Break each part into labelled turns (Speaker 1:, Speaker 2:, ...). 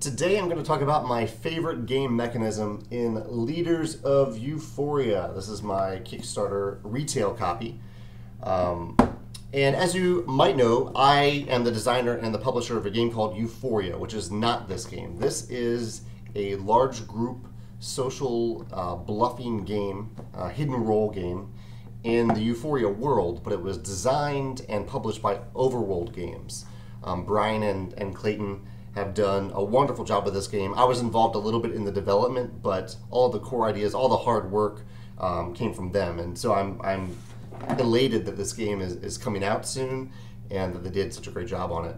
Speaker 1: Today I'm going to talk about my favorite game mechanism in Leaders of Euphoria. This is my Kickstarter retail copy. And as you might know, I am the designer and the publisher of a game called Euphoria, which is not this game. This is a large group social bluffing game, hidden role game in the Euphoria world, but it was designed and published by Overworld Games. Brian and Clayton have done a wonderful job with this game. I was involved a little bit in the development, but all the core ideas, all the hard work came from them. And so I'm elated that this game is coming out soon and that they did such a great job on it.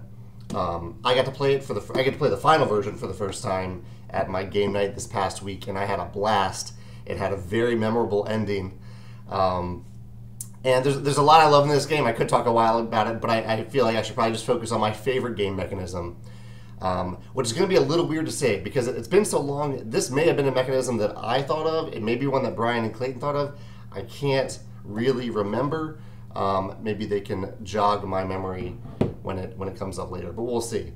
Speaker 1: I got to play it I get to play the final version for the first time at my game night this past week, and I had a blast. It had a very memorable ending. And there's a lot I love in this game. I could talk a while about it, but I feel like I should probably just focus on my favorite game mechanism. Which is going to be a little weird to say because it's been so long. This may have been a mechanism that I thought of. It may be one that Brian and Clayton thought of. I can't really remember. Maybe they can jog my memory when it comes up later, but we'll see.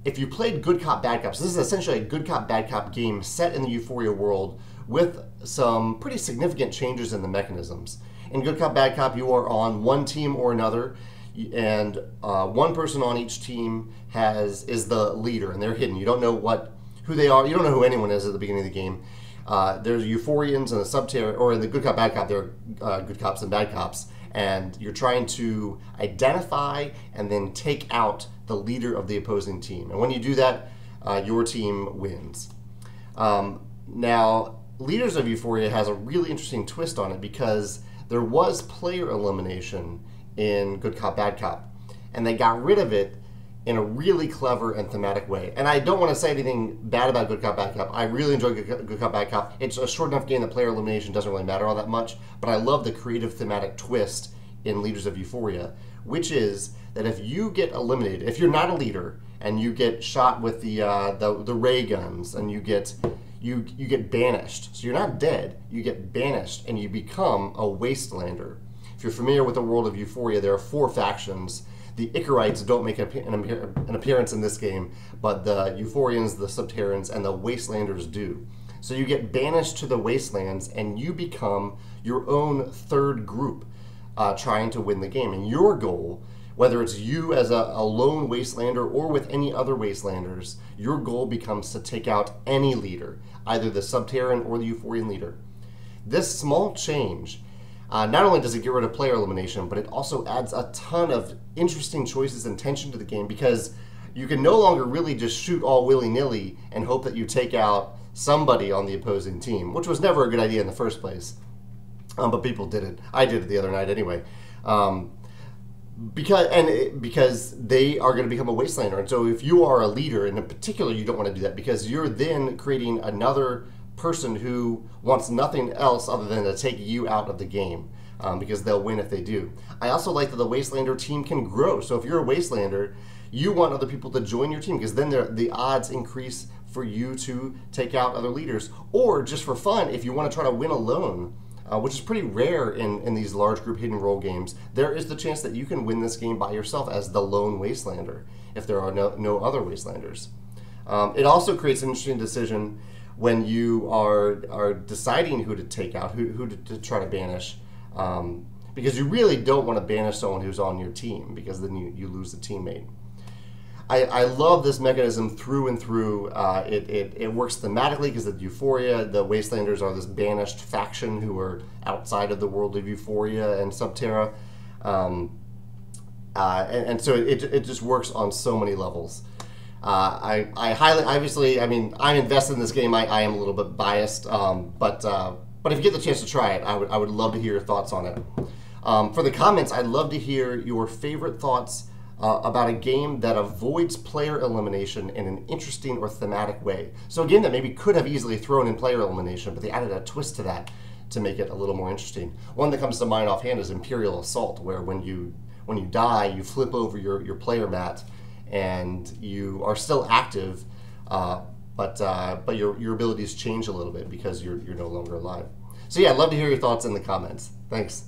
Speaker 1: If you played Good Cop, Bad Cop, so this is essentially a Good Cop, Bad Cop game set in the Euphoria world with some pretty significant changes in the mechanisms. In Good Cop, Bad Cop, you are on one team or another, and one person on each team is the leader, and they're hidden. You don't know who they are. You don't know who anyone is at the beginning of the game. There's Euphorians and the Subterra, or in the Good Cop, Bad Cop, there are good cops and bad cops, and you're trying to identify and then take out the leader of the opposing team. And when you do that, your team wins. Now, Leaders of Euphoria has a really interesting twist on it because there was player elimination in Good Cop, Bad Cop, and they got rid of it in a really clever and thematic way. And I don't want to say anything bad about Good Cop, Bad Cop. I really enjoy Good Cop, Bad Cop. It's a short enough game that player elimination doesn't really matter all that much, but I love the creative thematic twist in Leaders of Euphoria, which is that if you get eliminated, if you're not a leader and you get shot with the ray guns and you get banished, so you're not dead, you get banished and you become a wastelander. If you're familiar with the world of Euphoria, there are 4 factions. The Icarites don't make an appearance in this game, but the Euphorians, the Subterrans, and the Wastelanders do. So you get banished to the Wastelands, and you become your own third group trying to win the game. And your goal, whether it's you as a lone Wastelander or with any other Wastelanders, your goal becomes to take out any leader, either the Subterran or the Euphorian leader. This small change, not only does it get rid of player elimination, but it also adds a ton of interesting choices and tension to the game because you can no longer really just shoot all willy-nilly and hope that you take out somebody on the opposing team, which was never a good idea in the first place. But people did it. I did it the other night anyway. Because they are going to become a Wastelander. And so if you are a leader, and in particular you don't want to do that because you're then creating another person who wants nothing else other than to take you out of the game because they'll win if they do. I also like that the Wastelander team can grow. So if you're a Wastelander, you want other people to join your team because then the odds increase for you to take out other leaders. Or just for fun, if you want to try to win alone, which is pretty rare in these large group hidden role games, there is the chance that you can win this game by yourself as the lone Wastelander if there are no other Wastelanders. It also creates an interesting decision when you are deciding who to take out, who to try to banish, because you really don't want to banish someone who's on your team because then you lose a teammate. I love this mechanism through and through. It works thematically because of Euphoria. The Wastelanders are this banished faction who are outside of the world of Euphoria and Subterra. And so it just works on so many levels. I highly, obviously, I mean, I'm invested in this game. I am a little bit biased, but if you get the chance to try it, I would love to hear your thoughts on it. For the comments, I'd love to hear your favorite thoughts about a game that avoids player elimination in an interesting or thematic way. So a game that maybe could have easily thrown in player elimination, but they added a twist to that to make it a little more interesting. One that comes to mind offhand is Imperial Assault, where when you die, you flip over your player mat and you are still active, but your abilities change a little bit because you're no longer alive. So yeah, I'd love to hear your thoughts in the comments. Thanks.